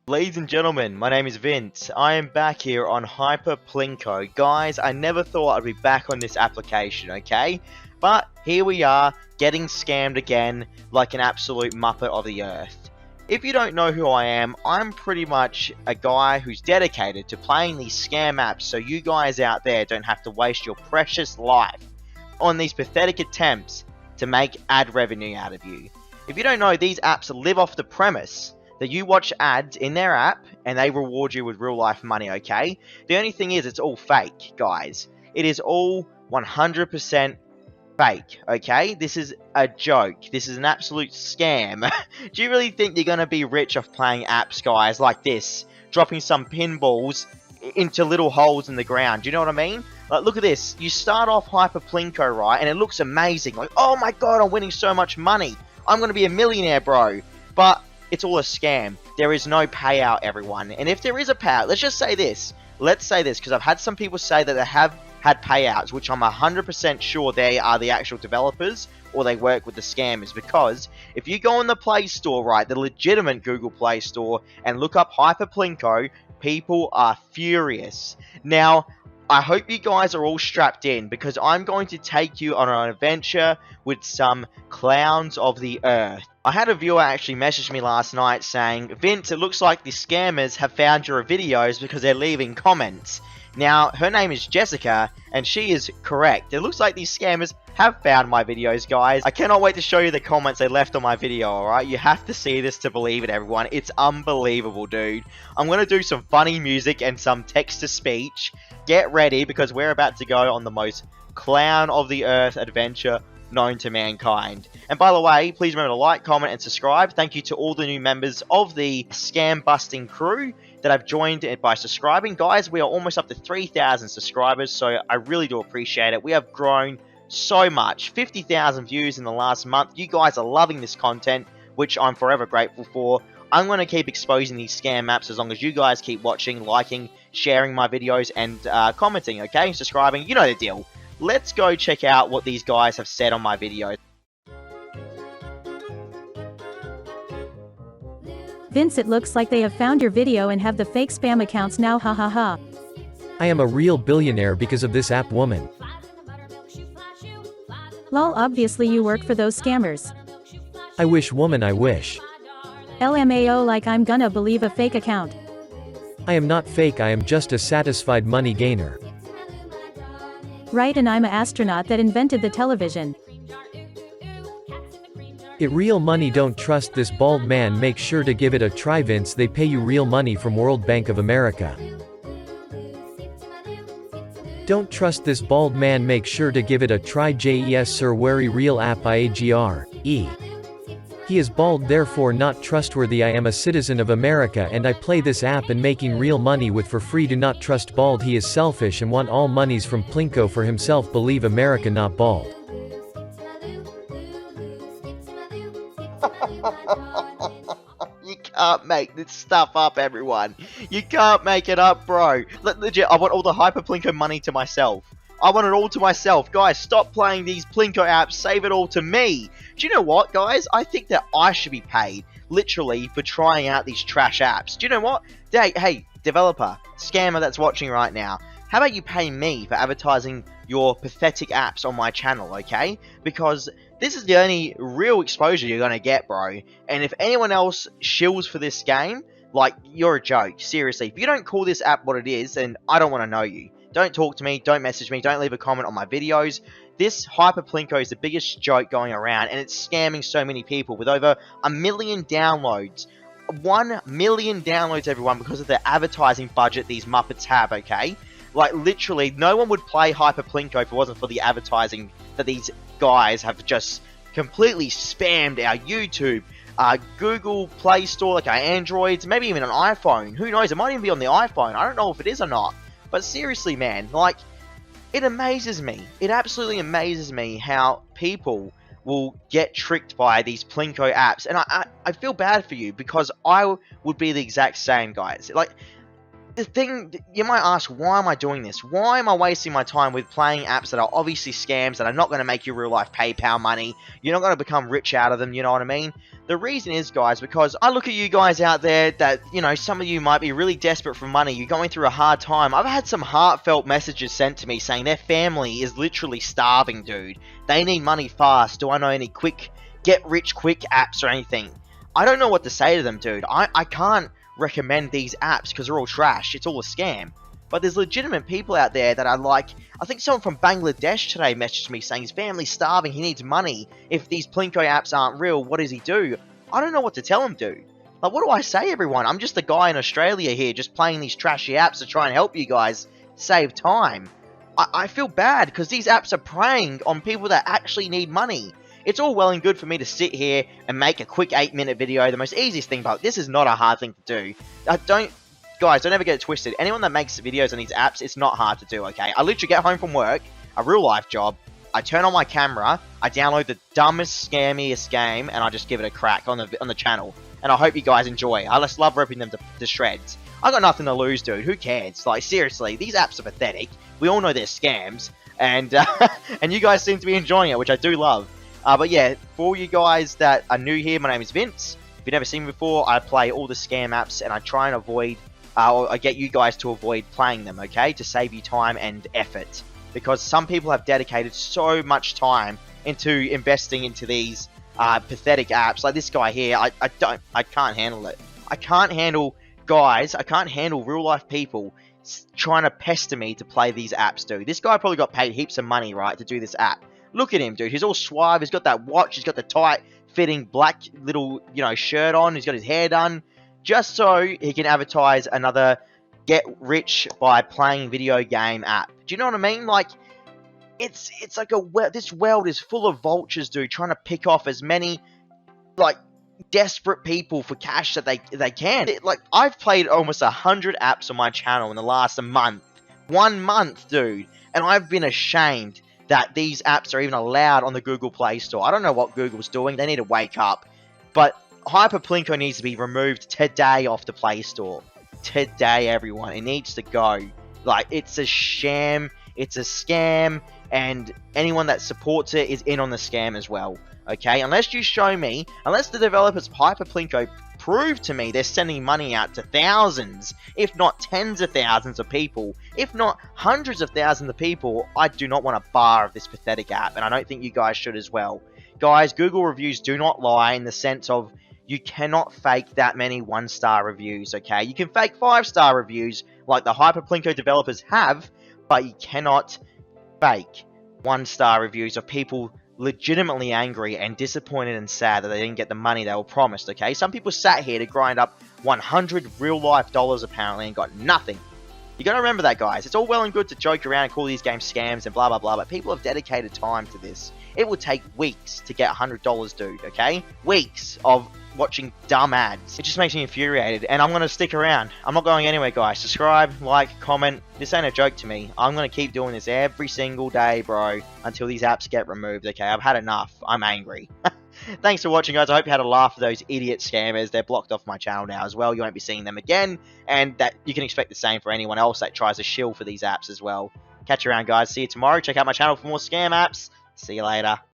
Ladies and gentlemen, my name is Vince. I am back here on Hyper Plinko. Guys, I never thought I'd be back on this application, okay? But here we are, getting scammed again like an absolute muppet of the earth. If you don't know who I am, I'm pretty much a guy who's dedicated to playing these scam apps so you guys out there don't have to waste your precious life on these pathetic attempts to make ad revenue out of you. If you don't know, these apps live off the premise that you watch ads in their app and they reward you with real life money, okay? The only thing is, it's all fake, guys. It is all 100% fake, okay? This is a joke. This is an absolute scam. Do you really think you're going to be rich off playing apps, guys, like this? Dropping some pinballs into little holes in the ground. Do you know what I mean? Like, look at this. You start off Hyper Plinko, right? And it looks amazing. Like, oh my god, I'm winning so much money. I'm going to be a millionaire, bro. But it's all a scam. There is no payout, everyone. And if there is a payout, let's just say this. Let's say this, because I've had some people say that they have had payouts, which I'm 100% sure they are the actual developers or they work with the scammers. Because if you go on the Play Store, right, the legitimate Google Play Store, and look up Hyper Plinko, people are furious. Now, I hope you guys are all strapped in, because I'm going to take you on an adventure with some clowns of the earth. I had a viewer actually message me last night saying, Vince, it looks like the scammers have found your videos because they're leaving comments. Now, her name is Jessica, and she is correct. It looks like these scammers have found my videos, guys. I cannot wait to show you the comments they left on my video, alright? You have to see this to believe it, everyone. It's unbelievable, dude. I'm going to do some funny music and some text-to-speech. Get ready, because we're about to go on the most clown of the earth adventure known to mankind. And by the way, please remember to like, comment, and subscribe. Thank you to all the new members of the scam busting crew that have joined by subscribing. Guys, we are almost up to 3,000 subscribers, so I really do appreciate it. We have grown so much. 50,000 views in the last month. You guys are loving this content, which I'm forever grateful for. I'm going to keep exposing these scam apps as long as you guys keep watching, liking, sharing my videos, and commenting, okay? Subscribing, you know the deal. Let's go check out what these guys have said on my video. Vince, it looks like they have found your video and have the fake spam accounts now, ha ha ha. I am a real billionaire because of this app, woman. Lol, obviously you work for those scammers. I wish, woman, I wish. LMAO, like I'm gonna believe a fake account. I am not fake, I am just a satisfied money gainer. Right, and I'm a astronaut that invented the television. It real money, don't trust this bald man, make sure to give it a try, Vince, they pay you real money from World Bank of America. Don't trust this bald man, make sure to give it a try, JES sir, very real app IAGRE. He is bald, therefore not trustworthy. I am a citizen of America and I play this app and making real money with for free. Do not trust bald, he is selfish and want all monies from Plinko for himself. Believe America, not bald. You can't make this stuff up, everyone. You can't make it up, bro. Legit, I want all the Hyper Plinko money to myself. I want it all to myself. Guys, stop playing these Plinko apps. Save it all to me. Do you know what, guys? I think that I should be paid, literally, for trying out these trash apps. Do you know what? Hey, developer, scammer that's watching right now, how about you pay me for advertising your pathetic apps on my channel, okay? Because this is the only real exposure you're going to get, bro. And if anyone else shills for this game, like, you're a joke. Seriously, if you don't call this app what it is, then I don't want to know you. Don't talk to me, don't message me, don't leave a comment on my videos. This Hyper Plinko is the biggest joke going around, and it's scamming so many people with over 1 million downloads. 1 million downloads, everyone, because of the advertising budget these Muppets have, okay? Like, literally, no one would play Hyper Plinko if it wasn't for the advertising that these guys have just completely spammed our YouTube, Google Play Store, like our Androids, maybe even an iPhone. Who knows? It might even be on the iPhone. I don't know if it is or not. But seriously, man, like, it amazes me. It absolutely amazes me how people will get tricked by these Plinko apps. And I feel bad for you, because I would be the exact same, guys. Like, the thing, you might ask, why am I doing this? Why am I wasting my time with playing apps that are obviously scams, that are not going to make you real life PayPal money? You're not going to become rich out of them, you know what I mean? The reason is, guys, because I look at you guys out there that, you know, some of you might be really desperate for money. You're going through a hard time. I've had some heartfelt messages sent to me saying their family is literally starving, dude. They need money fast. Do I know any quick, get-rich-quick apps or anything? I don't know what to say to them, dude. I can't recommend these apps because they're all trash. It's all a scam. But there's legitimate people out there that are like, I think someone from Bangladesh today messaged me saying his family's starving, he needs money. If these Plinko apps aren't real, what does he do? I don't know what to tell him, dude. Like, what do I say, everyone? I'm just a guy in Australia here just playing these trashy apps to try and help you guys save time. I feel bad because these apps are preying on people that actually need money. It's all well and good for me to sit here and make a quick 8-minute video, the most easiest thing, but this is not a hard thing to do. Guys, don't ever get it twisted. Anyone that makes videos on these apps, it's not hard to do, okay? I literally get home from work, a real life job, I turn on my camera, I download the dumbest, scammiest game, and I just give it a crack on the channel. And I hope you guys enjoy. I just love ripping them to shreds. I got nothing to lose, dude. Who cares? Like, seriously, these apps are pathetic. We all know they're scams, and and you guys seem to be enjoying it, which I do love. But yeah, for all you guys that are new here, my name is Vince. If you've never seen me before, I play all the scam apps, and I try and avoid, or I get you guys to avoid playing them, okay? To save you time and effort. Because some people have dedicated so much time into investing into these pathetic apps. Like this guy here, I can't handle it. I can't handle real life people trying to pester me to play these apps, dude. This guy probably got paid heaps of money, right, to do this app. Look at him, dude. He's all suave. He's got that watch. He's got the tight-fitting black little, shirt on. He's got his hair done. Just so he can advertise another get-rich-by-playing video game app. Do you know what I mean? Like, it's like this world is full of vultures, dude, trying to pick off as many, like, desperate people for cash that they can. Like, I've played almost 100 apps on my channel in the last month. 1 month, dude. And I've been ashamed that these apps are even allowed on the Google Play Store. I don't know what Google's doing. They need to wake up. But Hyper Plinko needs to be removed today off the Play Store. Today, everyone. It needs to go. Like, it's a sham. It's a scam. And anyone that supports it is in on the scam as well. Okay? Unless you show me, unless the developers of Hyper Plinko prove to me they're sending money out to thousands, if not tens of thousands of people, if not hundreds of thousands of people, I do not want a bar of this pathetic app, and I don't think you guys should as well. Guys, Google reviews do not lie in the sense of you cannot fake that many 1-star reviews, okay? You can fake 5-star reviews like the Hyper Plinko developers have, but you cannot fake 1-star reviews of people legitimately angry and disappointed and sad that they didn't get the money they were promised, okay? Some people sat here to grind up 100 real-life dollars apparently and got nothing. You gotta remember that, guys. It's all well and good to joke around and call these games scams and blah blah blah, but people have dedicated time to this. It would take weeks to get $100, dude, okay? Weeks of watching dumb ads. It just makes me infuriated, and I'm gonna stick around. I'm not going anywhere, guys. Subscribe, like, comment. This ain't a joke to me. I'm gonna keep doing this every single day, bro, until these apps get removed, okay? I've had enough. I'm angry. Thanks for watching, guys. I hope you had a laugh at those idiot scammers. They're blocked off my channel now as well. You won't be seeing them again, and that you can expect the same for anyone else that tries to shill for these apps as well. Catch you around, guys. See you tomorrow. Check out my channel for more scam apps. See you later.